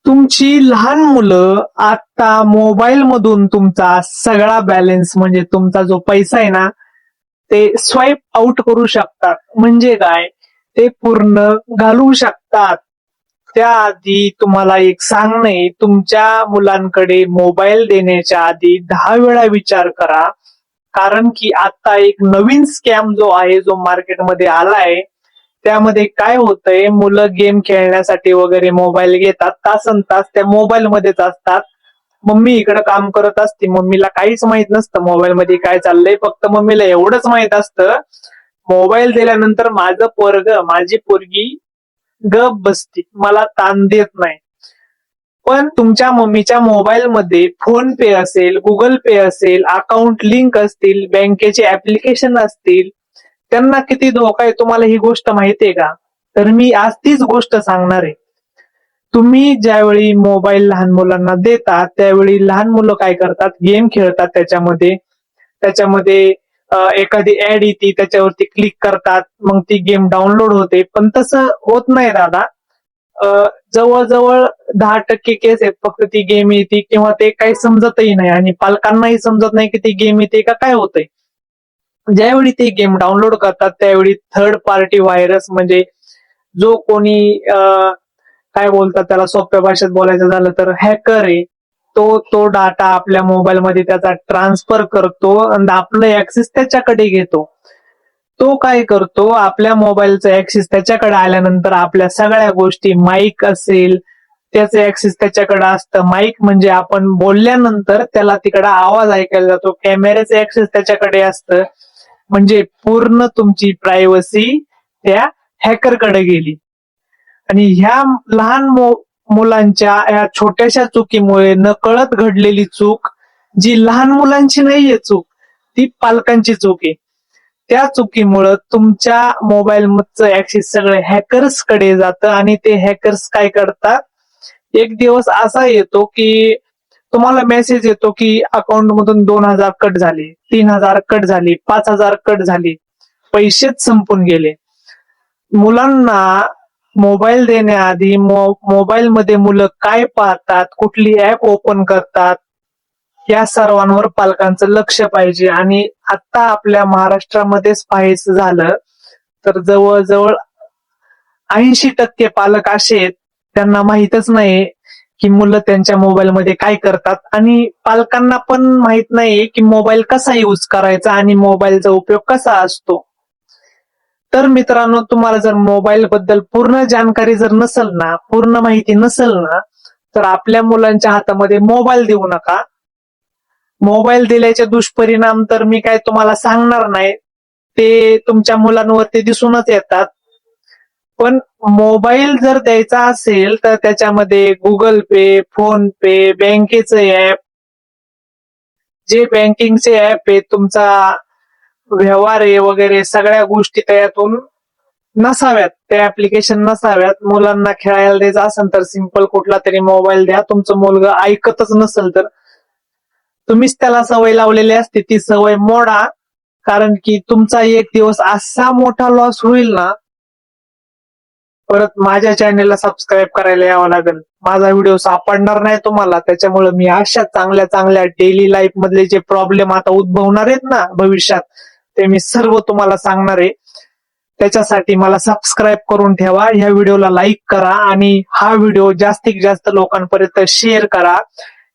तुमची लहान मुलं आता मोबाईल मधून तुमचा सगळा बॅलन्स म्हणजे तुमचा जो पैसा आहे ना, ते स्वाईप आउट करू शकतात. म्हणजे काय? ते पूर्ण घालवू शकतात. त्याआधी तुम्हाला एक सांगणं आहे, तुमच्या मुलांकडे मोबाईल देण्याच्या आधी 10 वेळा विचार करा. कारण की आता एक नवीन स्कॅम जो आहे, जो मार्केटमध्ये आलाय, त्यामध्ये काय होतंय, मुलं गेम खेळण्यासाठी वगैरे मोबाईल घेतात. तासनतास त्या मोबाईल मध्येच असतात. मम्मी इकडे काम करत असते. मम्मीला काहीच माहित नसतं मोबाईल मध्ये काय चाललंय. फक्त मम्मीला एवढंच माहित असतं, मोबाईल दिल्यानंतर माझं पोरग, माझी पोरगी गप बसती, मला ताण देत नाही. पण तुमच्या मम्मीच्या मोबाईल मध्ये फोन पे असेल, गुगल पे असेल, अकाउंट लिंक असतील, बँकेचे ऍप्लिकेशन असतील, त्यांना किती धोका आहे तुम्हाला ही गोष्ट माहितीये का? तर मी आज तीच गोष्ट सांगणार आहे. तुम्ही ज्यावेळी मोबाईल लहान मुलांना देता, त्यावेळी लहान मुलं काय करतात, गेम खेळतात. त्याच्यामध्ये एखादी ऍड येते, त्याच्यावरती क्लिक करतात, मग ती गेम डाउनलोड होते. पण तसं होत नाही दादा. जवळजवळ 10% केस आहेत फक्त ती गेम येते, किंवा ते काही समजतही नाही आणि पालकांनाही समजत नाही की ती गेम येते का काय होतंय. ज्यावेळी ते गेम डाउनलोड करतात, त्यावेळी थर्ड पार्टी व्हायरस म्हणजे जो कोणी काय बोलतात त्याला, सोप्या भाषेत बोलायचं झालं तर हॅकर आहे, तो डाटा आपल्या मोबाईल मध्ये त्याचा ट्रान्सफर करतो आणि आपलं ऍक्सेस त्याच्याकडे घेतो. तो काय करतो, आपल्या मोबाईलचा ऍक्सेस त्याच्याकडे आल्यानंतर आपल्या सगळ्या गोष्टी, माईक असेल त्याचं ऍक्सेस त्याच्याकडे असतं. माईक म्हणजे आपण बोलल्यानंतर त्याला तिकडे आवाज ऐकायला जातो. कॅमेऱ्याचं ऍक्सेस त्याच्याकडे असतं. म्हणजे पूर्ण तुमची प्रायव्हसी त्या हॅकरकडे गेली. आणि ह्या लहान मुलांच्या या छोट्याशा चुकीमुळे, नकळत घडलेली चूक, जी लहान मुलांची नाहीये चूक, ती पालकांची चूक आहे. त्या चुकीमुळं तुमच्या मोबाईल मधचं ऍक्सेस सगळे हॅकर्स कडे जातं आणि ते हॅकर्स काय करतात, एक दिवस असा येतो की तुम्हाला मेसेज येतो की अकाउंट मधून 2,000 कट झाले, 3,000 कट झाली, 5,000 कट झाली, पैसेच संपून गेले. मुलांना मोबाईल देण्याआधी मोबाईल मध्ये मुलं काय पाहतात, कुठली ऍप ओपन करतात, या सर्वांवर पालकांचं लक्ष पाहिजे. आणि आता आपल्या महाराष्ट्रामध्येच पाहायचं झालं तर जवळजवळ 80% पालक असे आहेत, त्यांना माहीतच नाही की मुलं त्यांच्या मोबाईल मध्ये काय करतात. आणि पालकांना पण माहित नाही की मोबाईल कसा यूज करायचा आणि मोबाईलचा उपयोग कसा असतो. तर मित्रांनो, तुम्हाला जर मोबाईल बद्दल पूर्ण जानकारी जर नसेल ना, पूर्ण माहिती नसेल ना, तर आपल्या मुलांच्या हातामध्ये मोबाईल देऊ नका. मोबाईल दिल्याचे दुष्परिणाम तर मी काय तुम्हाला सांगणार नाही, ते तुमच्या मुलांवरती दिसूनच येतात. पण मोबाईल जर द्यायचा असेल तर त्याच्यामध्ये गुगल पे, फोन पे, बँकेचे ऍप, जे बँकिंगचे ऍप आहे, तुमचा व्यवहार आहे वगैरे सगळ्या गोष्टी त्यातून नसाव्यात, त्या ऍप्लिकेशन नसाव्यात. मुलांना खेळायला द्यायचं असेल तर सिंपल कुठला तरी मोबाईल द्या. तुमचं मुलगा ऐकतच नसेल तर तुम्हीच त्याला सवय लावलेली असते, ती सवय मोडा. कारण की तुमचा एक दिवस असा मोठा लॉस होईल ना, परत माझ्या चॅनेलला सबस्क्राईब करायला यावं लागेल. माझा व्हिडिओ सापडणार नाही तुम्हाला. त्याच्यामुळे मी अशा चांगल्या चांगल्या डेली लाईफ मधले जे प्रॉब्लेम आता उद्भवणार आहेत ना भविष्यात, ते मी सर्व तुम्हाला सांगणार आहे. त्याच्यासाठी मला सबस्क्राईब करून ठेवा, ह्या व्हिडिओला लाईक करा आणि हा व्हिडिओ जास्तीत जास्त लोकांपर्यंत शेअर करा.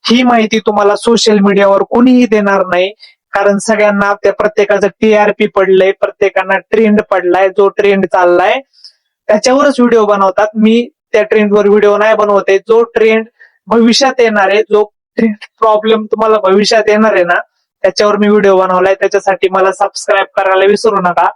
ही माहिती तुम्हाला सोशल मीडियावर कोणीही देणार नाही, कारण सगळ्यांना त्या प्रत्येकाचं टीआरपी पडलंय, प्रत्येकांना ट्रेंड पडलाय. जो ट्रेंड चाललाय त्याच्यावरच व्हिडिओ बनवतात. मी त्या ट्रेंडवर व्हिडिओ नाही बनवते. जो ट्रेंड भविष्यात येणार आहे, जो प्रॉब्लेम तुम्हाला भविष्यात येणार आहे ना, त्याच्यावर मी व्हिडिओ बनवलाय. त्याच्यासाठी मला सबस्क्राईब करायला विसरू नका.